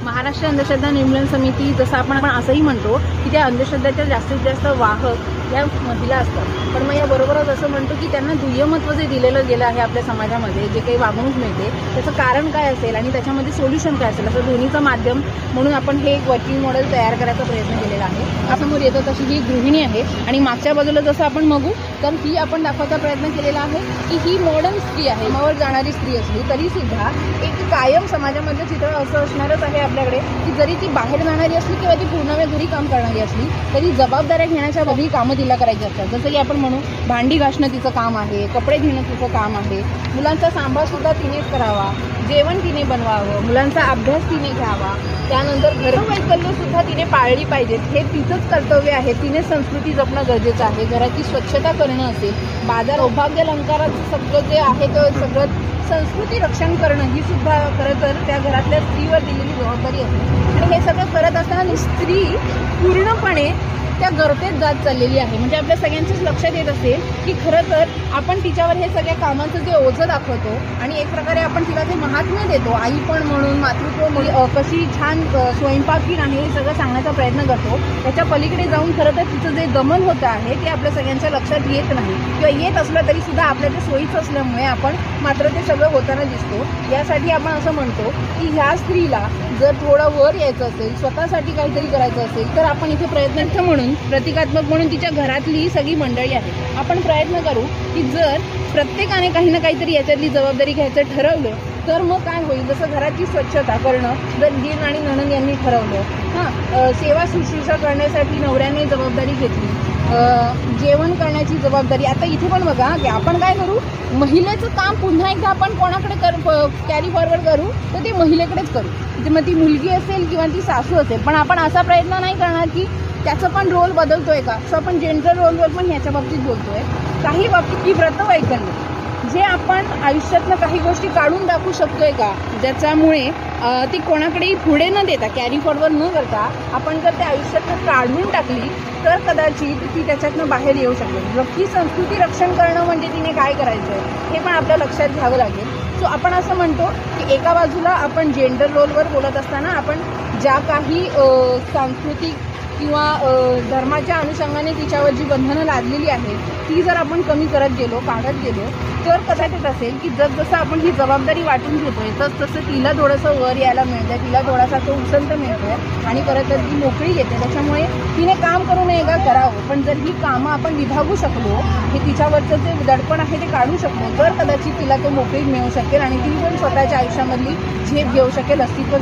महाराष्ट्र अंधश्रद्धा निर्मूलन समिती जसं आपण असंही म्हणतो की त्या अंधश्रद्धाच्या जास्तीत जास्त वाहक या महिला असतात, पण मग याबरोबरच असं म्हणतो की त्यांना दुय्यमत्व जे दिलेलं गेलं आहे आपल्या समाजामध्ये, जे काही वागणूक मिळते त्याचं कारण काय असेल आणि त्याच्यामध्ये सोल्युशन काय असेल, असं दोन्हीचं माध्यम म्हणून आपण हे एक वर्किंग मॉडेल तयार करायचा प्रयत्न केलेला आहे। समोर येतो तशी ही गृहिणी आहे आणि मागच्या बाजूला जसं आपण बघू तर ही आपण दाखवायचा प्रयत्न केलेला आहे की ही मॉडर्न स्त्री आहे, कामावर जाणारी स्त्री असली तरी सुद्धा एक कायम समाजामधलं चित्र असं असणारच आहे आपल्याकडे की जरी ती बाहेर जाणारी असली किंवा ती पूर्ण वेळ घरी काम करणारी असली तरी जबाबदाऱ्या घेण्याच्या बघी कामं तिला करायची असतात। जसं की आपण म्हणू भांडी घासणं तिचं काम आहे, कपडे धुणं तिचं काम आहे, मुलांचा सांभाळ सुद्धा तिनेच करावा, जेवण तिने बनवावं, मुलांचा अभ्यास तिने घ्यावा, त्यानंतर घरवैकल्य सुद्धा तिने पाळली पाहिजेत, हे तिचंच कर्तव्य आहे। तिने संस्कृती जपणं गरजेचं आहे, घराची स्वच्छता करणं असेल, बाजार सौभाग्य अलंकाराचं सगळं जे आहे ते सगळं संस्कृती रक्षण करणं ही सुद्धा खरं तर त्या घरातल्या स्त्रीवर दिलेली जबाबदारी असते। आणि हे सगळं करत असताना स्त्री पूर्णपणे त्या गर्तेत जात चाललेली आहे। म्हणजे आपल्या सगळ्यांच्याच लक्षात येत असेल की खरं तर आपण तिच्यावर हे सगळ्या कामांचं जे ओझं दाखवतो आणि एक प्रकारे आपण तिला ते महात्म्य देतो, आई पण म्हणून, मातृत्व म्हणून, कशी छान स्वयंपाकीण आहे हे सगळं सांगण्याचा प्रयत्न करतो, त्याच्या पलीकडे जाऊन खरं तर तिचं जे दमन होतं आहे ते आपल्या सगळ्यांच्या लक्षात येत नाही किंवा येत असलं तरी सुद्धा आपल्या ते सोयीचं असल्यामुळे आपण मात्र ते सगळं होताना दिसतो। यासाठी आपण असं म्हणतो की ह्या स्त्रीला जर थोडं वर यायचं असेल, स्वतःसाठी काहीतरी करायचं असेल तर आपण इथे प्रयत्न म्हणून प्रतिकात्मक म्हणून तिच्या घरातली सगळी मंडळी आहे, आपण प्रयत्न करू की जर प्रत्येकाने काही ना काहीतरी याच्यातली जबाबदारी घ्यायचं ठरवलं तर मग काय होईल, जसं घराची स्वच्छता करणं जर दीर आणि नणंद यांनी ठरवलं, सेवा शुश्रूषा करण्यासाठी नवऱ्याने जबाबदारी घेतली, जेवण करण्याची जबाबदारी, आता इथे पण बघा की आपण काय करू, महिलेचं काम पुन्हा एकदा आपण कोणाकडे कॅरी फॉरवर्ड करू तर ते महिलेकडेच करू, मग ती मुलगी असेल किंवा ती सासू असेल, पण आपण असा प्रयत्न नाही करणार की त्याचं पण रोल बदलतोय का, असं आपण जेंडर रोलवर पण ह्याच्या बाबतीत बोलतोय। काही बाबतीत की व्रतवैकल्य जे आपण आयुष्यातनं काही गोष्टी काढून दाखवू शकतोय का, ज्याच्यामुळे ती कोणाकडेही पुढे न देता कॅरी फॉरवर्ड न करता आपण जर त्या आयुष्यातनं काढून टाकली तर कदाचित ती त्याच्यातनं बाहेर येऊ शकेल। ही संस्कृती रक्षण करणं म्हणजे तिने काय करायचं हे पण आपल्या लक्षात घ्यावं लागेल। सो आपण असं म्हणतो की एका बाजूला आपण जेंडर रोलवर बोलत असताना आपण ज्या काही सांस्कृतिक किंवा धर्माच्या अनुषंगाने तिच्यावर जी बंधनं लादलेली आहेत ती जर आपण कमी करत गेलो, काढत गेलो तर कदाचित असेल की जसं आपण ही जबाबदारी वाटून घेतोय तसं तिला थोडंसं वर यायला मिळतंय, तिला थोडासा तो उसंत मिळतोय आणि परत ती मोकळी येते। त्याच्यामुळे तिने काम करू नये का, करावं, पण जर ही कामं आपण विभागू शकलो, हे तिच्यावरचं जे दडपण आहे ते काढू शकलो तर कदाचित तिला तो मोकळी मिळू शकेल आणि ती पण स्वतःच्या आयुष्यामधली झेप घेऊ शकेल, अस्तित्व